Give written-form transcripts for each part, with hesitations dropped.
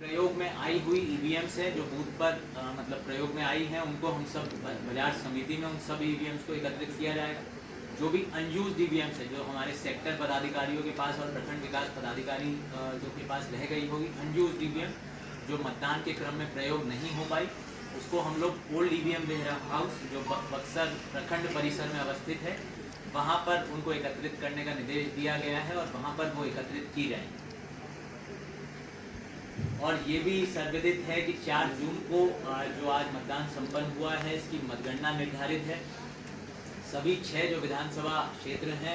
प्रयोग में आई हुई ईवीएम्स है जो बूथ पर मतलब प्रयोग में आई हैं, उनको हम सब बाजार समिति में उन सब ईवीएम्स को एकत्रित किया जाएगा। जो भी अनयूज्ड ईवीएम्स है जो हमारे सेक्टर पदाधिकारियों के पास और प्रखंड विकास पदाधिकारी जो के पास रह गई होगी, अनयूज्ड ईवीएम जो मतदान के क्रम में प्रयोग नहीं हो पाई, उसको हम लोग ओल्ड ईवीएम वेयर हाउस जो बक्सर प्रखंड परिसर में अवस्थित है, वहाँ पर उनको एकत्रित करने का निर्देश दिया गया है और वहाँ पर वो एकत्रित की जाएंगी। और ये भी सर्वविदित है कि 4 जून को जो आज मतदान संपन्न हुआ है, इसकी मतगणना निर्धारित है। सभी 6 जो विधानसभा क्षेत्र हैं,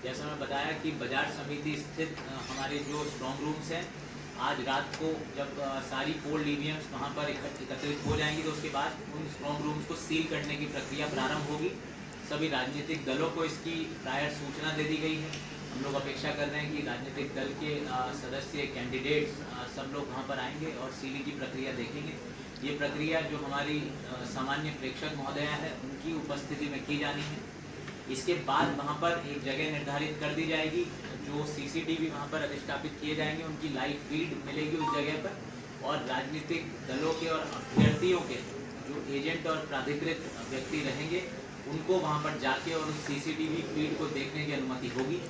जैसा मैं बताया कि बाजार समिति स्थित हमारे जो स्ट्रॉन्ग रूम्स हैं, आज रात को जब सारी पोल्ड ईवीएम्स वहाँ पर एकत्रित हो जाएंगी तो उसके बाद उन स्ट्रॉन्ग रूम्स को सील करने की प्रक्रिया प्रारंभ होगी। सभी राजनीतिक दलों को इसकी प्रायर सूचना दे दी गई है। हम लोग अपेक्षा कर रहे हैं कि राजनीतिक दल के सदस्य, कैंडिडेट्स सब लोग वहाँ पर आएंगे और सीलिंग की प्रक्रिया देखेंगे। ये प्रक्रिया जो हमारी सामान्य प्रेक्षक महोदया है उनकी उपस्थिति में की जानी है। इसके बाद वहाँ पर एक जगह निर्धारित कर दी जाएगी, जो सीसीटीवी वहाँ पर अधिष्ठापित किए जाएंगे, उनकी लाइव फीड मिलेगी उस जगह पर। और राजनीतिक दलों के और अभ्यर्थियों के जो एजेंट और प्राधिकृत व्यक्ति रहेंगे, उनको वहाँ पर जाके और उस सीसीटीवी फीड को देखने की अनुमति होगी।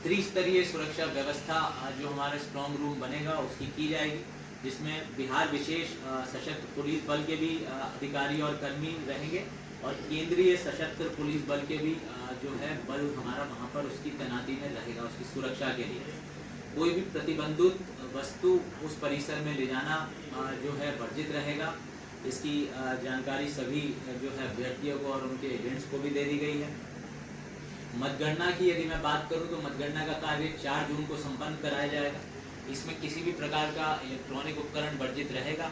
त्रिस्तरीय सुरक्षा व्यवस्था जो हमारा स्ट्रॉन्ग रूम बनेगा उसकी की जाएगी, जिसमें बिहार विशेष सशस्त्र पुलिस बल के भी अधिकारी और कर्मी रहेंगे और केंद्रीय सशस्त्र पुलिस बल के भी जो है बल हमारा वहाँ पर उसकी तैनाती में रहेगा उसकी सुरक्षा के लिए। कोई भी प्रतिबंधित वस्तु उस परिसर में ले जाना जो है वर्जित रहेगा। इसकी जानकारी सभी जो है अभ्यर्थियों को और उनके एजेंट्स को भी दे दी गई है। मतगणना की यदि मैं बात करूं तो मतगणना का कार्य 4 जून को संपन्न कराया जाएगा। इसमें किसी भी प्रकार का इलेक्ट्रॉनिक उपकरण वर्जित रहेगा।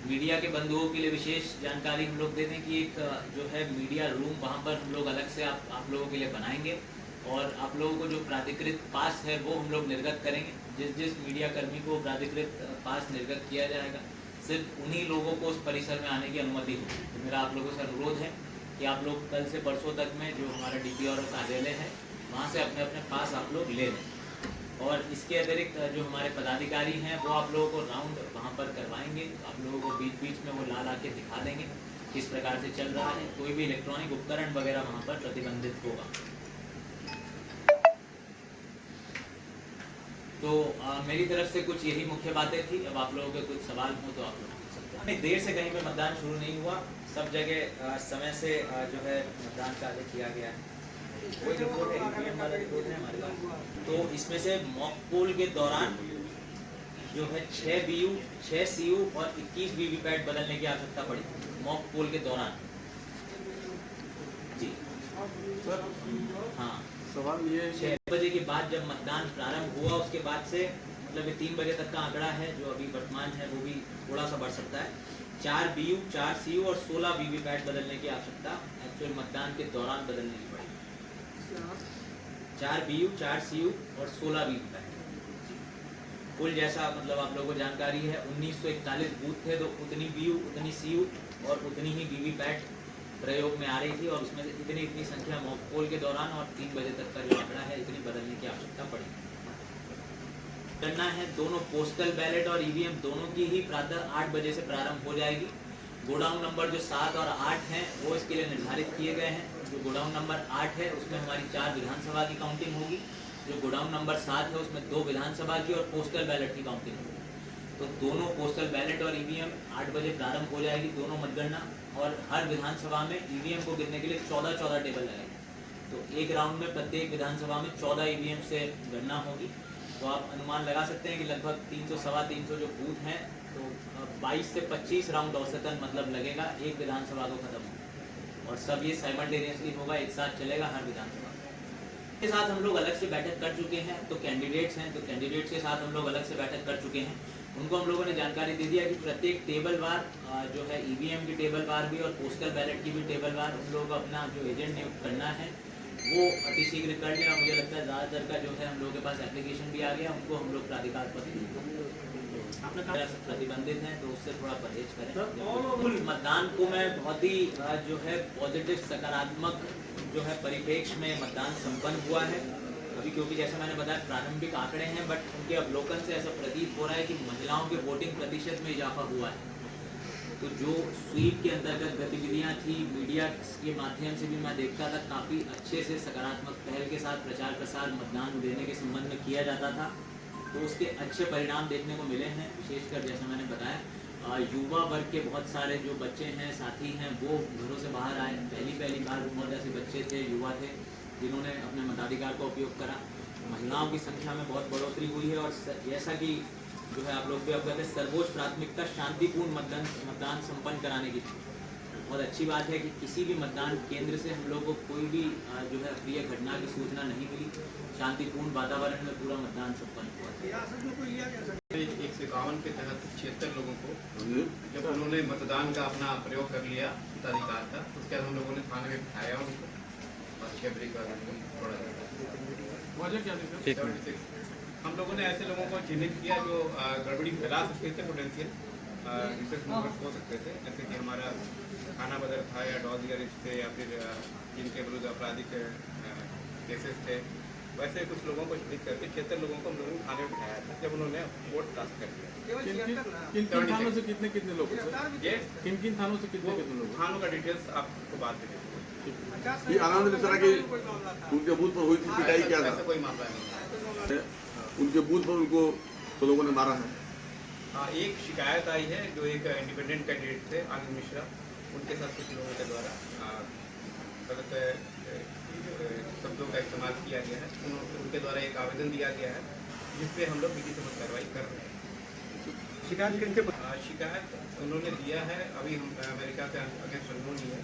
मीडिया के बंधुओं के लिए विशेष जानकारी हम लोग दे दें कि एक जो है मीडिया रूम वहां पर हम लोग अलग से आप लोगों के लिए बनाएंगे और आप लोगों को जो प्राधिकृत पास है वो हम लोग निर्गत करेंगे। जिस मीडिया कर्मी को प्राधिकृत पास निर्गत किया जाएगा, सिर्फ उन्हीं लोगों को उस परिसर में आने की अनुमति होगी। तो मेरा आप लोगों से अनुरोध है कि आप लोग कल से परसों तक में जो हमारा डीपीआर कार्यालय है वहाँ से अपने अपने पास आप लोग ले लें। और इसके अतिरिक्त जो हमारे पदाधिकारी हैं वो आप लोगों को राउंड वहाँ पर करवाएंगे। आप लोगों को बीच बीच में वो ला के दिखा देंगे किस प्रकार से चल रहा है। कोई भी इलेक्ट्रॉनिक उपकरण वगैरह वहाँ पर प्रतिबंधित होगा। तो मेरी तरफ से कुछ यही मुख्य बातें थी। अब आप लोगों के कुछ सवाल हो तो आप लोग पूछ सकते हैं। नहीं, देर से कहीं पे मतदान शुरू नहीं हुआ, सब जगह समय से जो है मतदान कार्य किया गया है। कोई रिपोर्ट है, ईवीएम वाला रिपोर्ट है हमारे पास। तो इसमें से मॉक पोल के दौरान जो है 6 BU, 6 CU और 21 वीवीपैट बदलने की आवश्यकता पड़ी मॉक पोल के दौरान। जी सर, हाँ, सवाल ये 6 बजे के बाद जब मतदान प्रारंभ हुआ उसके बाद से मतलब 3 बजे तक का आंकड़ा है जो अभी वर्तमान है, वो भी थोड़ा सा बढ़ सकता है। 4 BU, 4 CU और 16 वीवीपैट बदलने की आवश्यकता एक्चुअल मतदान के दौरान बदलने की पड़ी। 4 BU, 4 CU और 16 वीवीपैट। कुल जैसा मतलब आप लोगों को जानकारी है 1941 बूथ थे, तो उतनी BU, उतनी CU और उतनी ही वीवीपैट प्रयोग में आ रही थी और उसमें से इतनी संख्या मॉक पोल के दौरान और 3 बजे तक का जो आंकड़ा है इतनी बदलने की आवश्यकता पड़ी। करना है दोनों पोस्टल बैलेट और ईवीएम दोनों की ही प्रातः 8 बजे से प्रारंभ हो जाएगी। गोडाउन नंबर जो 7 और 8 हैं वो इसके लिए निर्धारित किए गए हैं। जो गोडाउन नंबर 8 है उसमें हमारी 4 विधानसभा की काउंटिंग होगी। जो गोडाउन नंबर 7 है उसमें 2 विधानसभा की और पोस्टल बैलेट की काउंटिंग होगी। तो दोनों पोस्टल बैलेट और ईवीएम 8 बजे प्रारंभ हो जाएगी, दोनों मतगणना। और हर विधानसभा में ईवीएम को गिनने के लिए 14 टेबल लगेंगे। तो एक राउंड में प्रत्येक विधानसभा में 14 ईवीएम से गणना होगी। तो आप अनुमान लगा सकते हैं कि लगभग 300 सवा 300 जो बूथ हैं, तो 22 से 25 राउंड औसतन मतलब लगेगा एक विधानसभा को खत्म होगा। और सब ये साइमल्टेनियसली होगा, एक साथ चलेगा हर विधानसभा के साथ। हम लोग अलग से बैठक कर चुके हैं। तो कैंडिडेट्स हैं, तो कैंडिडेट्स के साथ हम लोग अलग से बैठक कर चुके हैं। उनको हम लोगों ने जानकारी दे दिया कि प्रत्येक टेबल वार जो है ईवीएम की टेबल वार भी और पोस्टल बैलेट की भी टेबल वार उन लोगों को अपना जो एजेंट नियुक्त करना है वो अतिशीघ्र कर लें। और मुझे लगता है ज़्यादातर का जो है हम लोगों के पास एप्लीकेशन भी आ गया, उनको हम लोग प्राधिकार पर प्रतिबंधित हैं तो उससे थोड़ा परहेज करें। मतदान को मैं बहुत ही जो है पॉजिटिव सकारात्मक जो है परिप्रेक्ष्य में मतदान संपन्न हुआ है। अभी क्योंकि जैसा मैंने बताया प्रारंभिक आंकड़े हैं, बट उनके अवलोकन से ऐसा प्रतीत हो रहा है कि महिलाओं के वोटिंग प्रतिशत में इजाफा हुआ है। तो जो स्वीप के अंतर्गत गतिविधियां थी, मीडिया के माध्यम से भी मैं देखता था काफ़ी अच्छे से सकारात्मक पहल के साथ प्रचार प्रसार मतदान देने के संबंध में किया जाता था, तो उसके अच्छे परिणाम देखने को मिले हैं। विशेषकर जैसा मैंने बताया युवा वर्ग के बहुत सारे जो बच्चे हैं, साथी हैं, वो घरों से बाहर आए। पहली बार बहुत ऐसे बच्चे थे, युवा थे, जिन्होंने अपने मताधिकार का उपयोग करा। महिलाओं की संख्या में बहुत बढ़ोतरी हुई है और जैसा कि जो है आप लोग भी अवगत है, सर्वोच्च प्राथमिकता शांतिपूर्ण मतदान संपन्न कराने की थी। बहुत अच्छी बात है कि किसी भी मतदान केंद्र से हम लोग को कोई भी जो है अप्रिय घटना की सूचना नहीं मिली। शांतिपूर्ण वातावरण में पूरा मतदान संपन्न हुआ। 151 के तहत 76 लोगों को जब उन्होंने मतदान का अपना प्रयोग कर लिया, मताधिकार था, उसके बाद हम लोगों ने थाने में बिठाया उनको और 6 बजे का छोड़ा जाता। हम लोगों ने ऐसे लोगों को चिन्हित किया जो गड़बड़ी फैला सकते थे, पोटेंशियल रिसर्च मेंबर्स हो सकते थे, जैसे कि हमारा खाना बदर था या डॉग अरेस्ट थे या फिर जिनके विरुद्ध आपराधिक केसेस थे। वैसे कुछ लोगों को चिन्हित करके 76 लोगों को हम लोगों ने थाने में बिठाया था जब उन्होंने वोट कास्ट कर दिया। किन थानों से कितने लोग हैं सर? ये किन थानों से कितने लोग? थानों का डिटेल्स आपको बाद में देंगे। ये आनंद मिश्रा के उनके बूथ पर हुई थी पिटाई क्या था? ऐसा कोई मामला नहीं है। उनके बूथ पर उनको तो लोगों ने मारा है। हाँ, एक शिकायत आई है जो एक इंडिपेंडेंट कैंडिडेट थे आनंद मिश्रा, उनके साथ कुछ लोगों के द्वारा गलत शब्दों का इस्तेमाल किया गया है। उनके द्वारा एक आवेदन दिया गया है जिस पे हम लोग विधि सम्मत कार्रवाई कर रहे हैं। शिकायत उन्होंने दिया है, अभी हम अमेरिका से अगेंस्ट नहीं है।